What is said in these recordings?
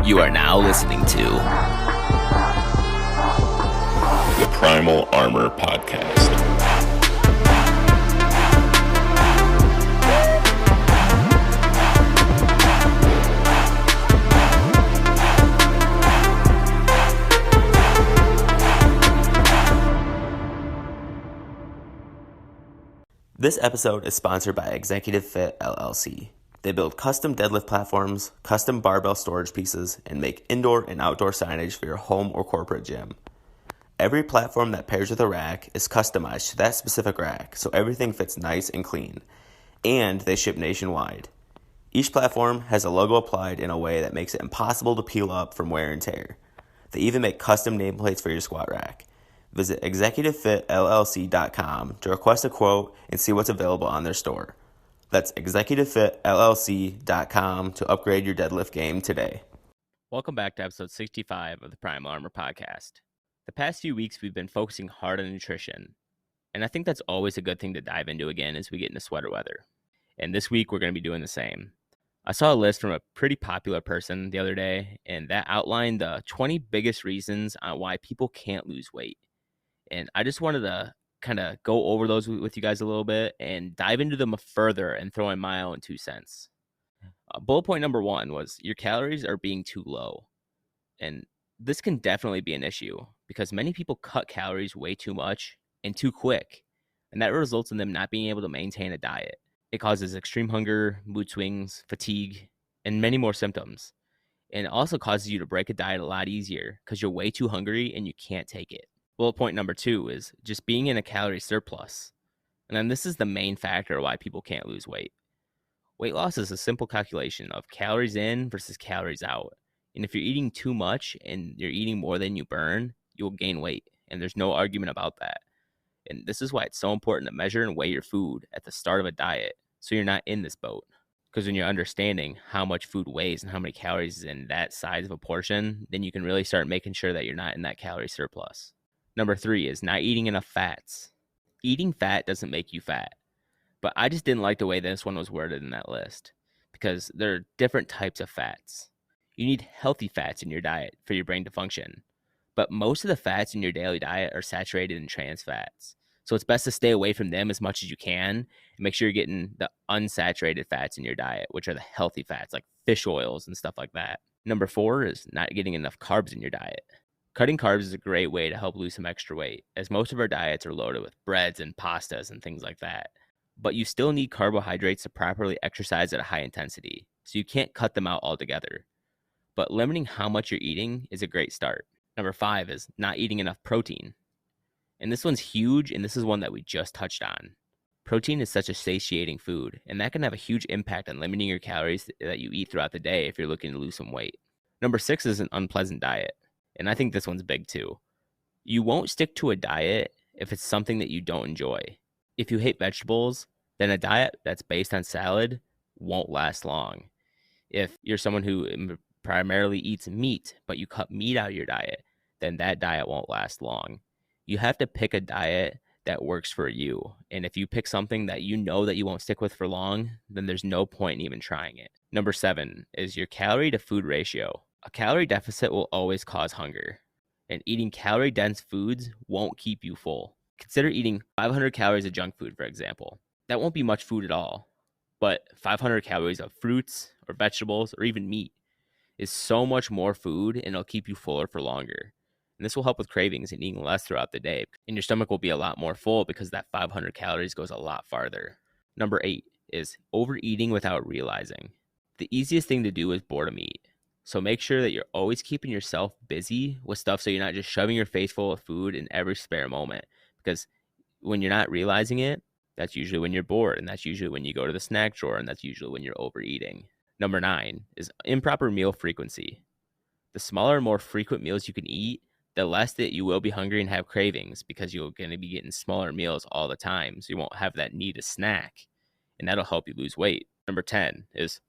You are now listening to the Primal Armor Podcast. This episode is sponsored by Executive Fit LLC. They build custom deadlift platforms, custom barbell storage pieces, and make indoor and outdoor signage for your home or corporate gym. Every platform that pairs with a rack is customized to that specific rack, so everything fits nice and clean. And they ship nationwide. Each platform has a logo applied in a way that makes it impossible to peel up from wear and tear. They even make custom nameplates for your squat rack. Visit executivefitllc.com to request a quote and see what's available on their store. That's executivefitllc.com to upgrade your deadlift game today. Welcome back to episode 65 of the Primal Armor Podcast. The past few weeks, we've been focusing hard on nutrition, and I think that's always a good thing to dive into again as we get into sweater weather. And this week, we're going to be doing the same. I saw a list from a pretty popular person the other day, and that outlined the 20 biggest reasons on why people can't lose weight. And I just wanted to kind of go over those with you guys a little bit and dive into them further and throw in my own 2 cents. Bullet point number 1 was your calories are being too low. And this can definitely be an issue because many people cut calories way too much and too quick. And that results in them not being able to maintain a diet. It causes extreme hunger, mood swings, fatigue, and many more symptoms. And it also causes you to break a diet a lot easier because you're way too hungry and you can't take it. Bullet point number 2 is just being in a calorie surplus. And then this is the main factor why people can't lose weight. Weight loss is a simple calculation of calories in versus calories out. And if you're eating too much and you're eating more than you burn, you'll gain weight. And there's no argument about that. And this is why it's so important to measure and weigh your food at the start of a diet so you're not in this boat. Because when you're understanding how much food weighs and how many calories is in that size of a portion, then you can really start making sure that you're not in that calorie surplus. Number 3 is not eating enough fats. Eating fat doesn't make you fat. But I just didn't like the way this one was worded in that list because there are different types of fats. You need healthy fats in your diet for your brain to function. But most of the fats in your daily diet are saturated in trans fats. So it's best to stay away from them as much as you can and make sure you're getting the unsaturated fats in your diet, which are the healthy fats like fish oils and stuff like that. Number 4 is not getting enough carbs in your diet. Cutting carbs is a great way to help lose some extra weight, as most of our diets are loaded with breads and pastas and things like that. But you still need carbohydrates to properly exercise at a high intensity, so you can't cut them out altogether. But limiting how much you're eating is a great start. Number 5 is not eating enough protein. And this one's huge, and this is one that we just touched on. Protein is such a satiating food, and that can have a huge impact on limiting your calories that you eat throughout the day if you're looking to lose some weight. Number 6 is an unpleasant diet. And I think this one's big too. You won't stick to a diet if it's something that you don't enjoy. If you hate vegetables, then a diet that's based on salad won't last long. If you're someone who primarily eats meat, but you cut meat out of your diet, then that diet won't last long. You have to pick a diet that works for you. And if you pick something that you know that you won't stick with for long, then there's no point in even trying it. Number 7 is your calorie to food ratio. A calorie deficit will always cause hunger, and eating calorie-dense foods won't keep you full. Consider eating 500 calories of junk food, for example. That won't be much food at all, but 500 calories of fruits or vegetables or even meat is so much more food, and it'll keep you fuller for longer. And this will help with cravings and eating less throughout the day, and your stomach will be a lot more full because that 500 calories goes a lot farther. Number 8 is overeating without realizing. The easiest thing to do is boredom eat. So make sure that you're always keeping yourself busy with stuff so you're not just shoving your face full of food in every spare moment. Because when you're not realizing it, that's usually when you're bored, and that's usually when you go to the snack drawer, and that's usually when you're overeating. Number 9 is improper meal frequency. The smaller and more frequent meals you can eat, the less that you will be hungry and have cravings because you're going to be getting smaller meals all the time. So you won't have that need to snack, and that'll help you lose weight. Number 10 is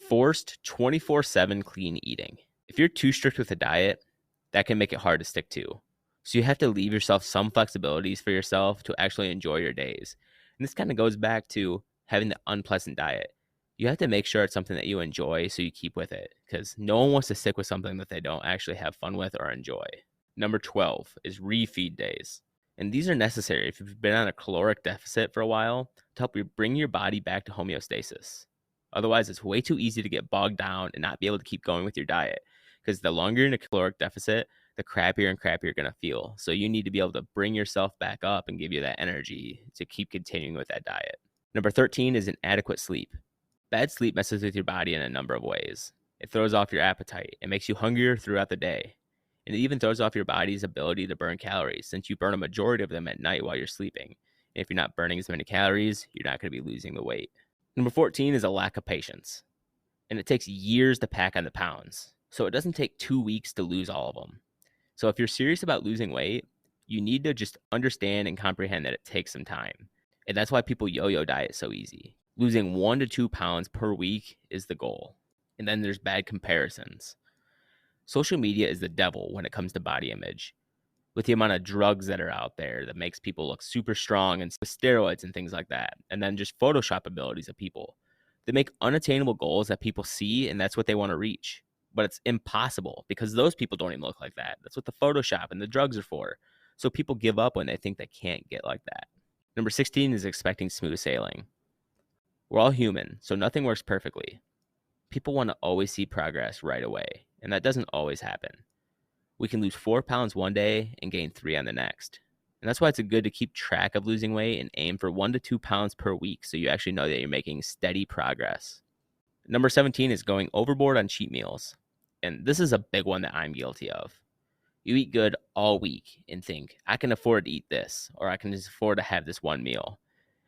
forced 24/7 clean eating. If you're too strict with a diet, that can make it hard to stick to. So you have to leave yourself some flexibilities for yourself to actually enjoy your days. And this kind of goes back to having the unpleasant diet. You have to make sure it's something that you enjoy so you keep with it, because no one wants to stick with something that they don't actually have fun with or enjoy. Number 12 is refeed days. And these are necessary if you've been on a caloric deficit for a while to help you bring your body back to homeostasis. Otherwise, it's way too easy to get bogged down and not be able to keep going with your diet, because the longer you're in a caloric deficit, the crappier and crappier you're going to feel. So you need to be able to bring yourself back up and give you that energy to keep continuing with that diet. Number 13 is inadequate sleep. Bad sleep messes with your body in a number of ways. It throws off your appetite. It makes you hungrier throughout the day. And it even throws off your body's ability to burn calories, since you burn a majority of them at night while you're sleeping. And if you're not burning as many calories, you're not going to be losing the weight. Number 14 is a lack of patience. And it takes years to pack on the pounds. So it doesn't take 2 weeks to lose all of them. So if you're serious about losing weight, you need to just understand and comprehend that it takes some time. And that's why people yo-yo diet so easy. Losing 1 to 2 pounds per week is the goal. And then there's bad comparisons. Social media is the devil when it comes to body image. With the amount of drugs that are out there that makes people look super strong and steroids and things like that. And then just Photoshop abilities of people. They make unattainable goals that people see, and that's what they want to reach. But it's impossible because those people don't even look like that. That's what the Photoshop and the drugs are for. So people give up when they think they can't get like that. Number 16 is expecting smooth sailing. We're all human, so nothing works perfectly. People want to always see progress right away, and that doesn't always happen. We can lose 4 pounds one day and gain 3 on the next. And that's why it's good to keep track of losing weight and aim for 1 to 2 pounds per week so you actually know that you're making steady progress. Number 17 is going overboard on cheat meals. And this is a big one that I'm guilty of. You eat good all week and think, I can afford to eat this, or I can just afford to have this one meal.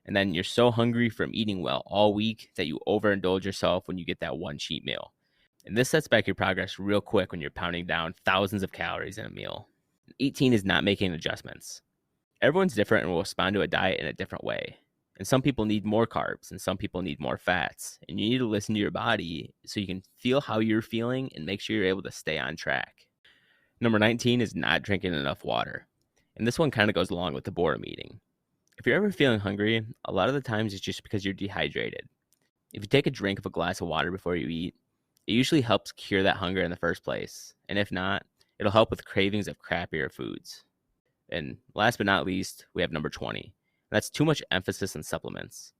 And then you're so hungry from eating well all week that you overindulge yourself when you get that one cheat meal. And this sets back your progress real quick when you're pounding down thousands of calories in a meal. 18 is not making adjustments. Everyone's different and will respond to a diet in a different way. And some people need more carbs and some people need more fats. And you need to listen to your body so you can feel how you're feeling and make sure you're able to stay on track. Number 19 is not drinking enough water. And this one kind of goes along with the boredom eating. If you're ever feeling hungry, a lot of the times it's just because you're dehydrated. If you take a drink of a glass of water before you eat, it usually helps cure that hunger in the first place. And if not, it'll help with cravings of crappier foods. And last but not least, we have number 20. That's too much emphasis on supplements.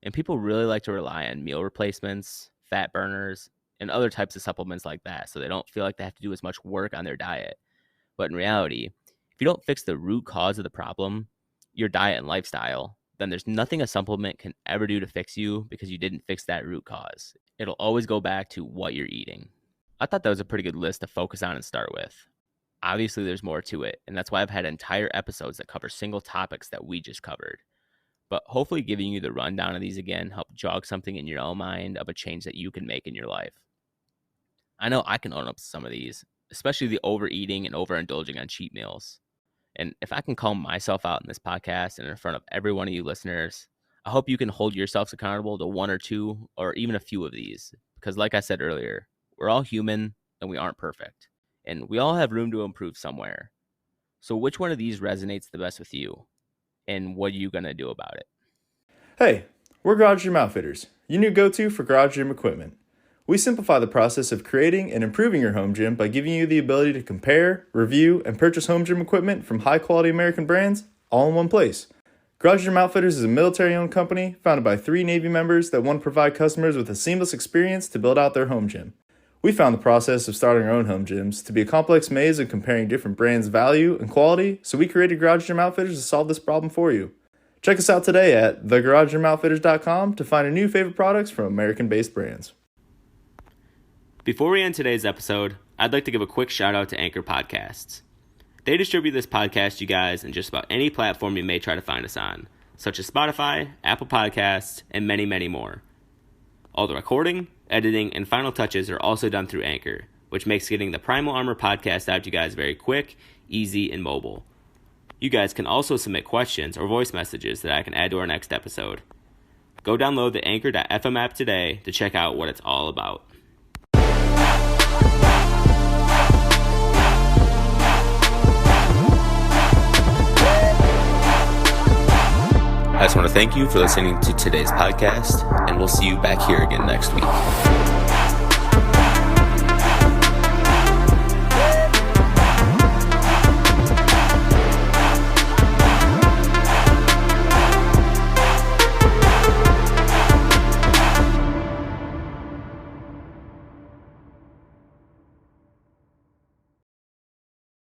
And people really like to rely on meal replacements, fat burners, and other types of supplements like that, so they don't feel like they have to do as much work on their diet. But in reality, if you don't fix the root cause of the problem, your diet and lifestyle, then there's nothing a supplement can ever do to fix you because you didn't fix that root cause. It'll always go back to what you're eating. I thought that was a pretty good list to focus on and start with. Obviously, there's more to it, and that's why I've had entire episodes that cover single topics that we just covered. But hopefully giving you the rundown of these again help jog something in your own mind of a change that you can make in your life. I know I can own up to some of these, especially the overeating and overindulging on cheat meals. And if I can call myself out in this podcast and in front of every one of you listeners, I hope you can hold yourselves accountable to 1 or 2 or even a few of these. Because like I said earlier, we're all human and we aren't perfect. And we all have room to improve somewhere. So which one of these resonates the best with you? And what are you going to do about it? Hey, we're Garage Gym Outfitters, your new go-to for garage gym equipment. We simplify the process of creating and improving your home gym by giving you the ability to compare, review, and purchase home gym equipment from high-quality American brands all in one place. Garage Gym Outfitters is a military-owned company founded by 3 Navy members that want to provide customers with a seamless experience to build out their home gym. We found the process of starting our own home gyms to be a complex maze of comparing different brands' value and quality, so we created Garage Gym Outfitters to solve this problem for you. Check us out today at thegaragegymoutfitters.com to find your new favorite products from American-based brands. Before we end today's episode, I'd like to give a quick shout out to Anchor Podcasts. They distribute this podcast, you guys, in just about any platform you may try to find us on, such as Spotify, Apple Podcasts, and many, many more. All the recording, editing, and final touches are also done through Anchor, which makes getting the Primal Armor podcast out to you guys very quick, easy, and mobile. You guys can also submit questions or voice messages that I can add to our next episode. Go download the Anchor.fm app today to check out what it's all about. I just want to thank you for listening to today's podcast, and we'll see you back here again next week.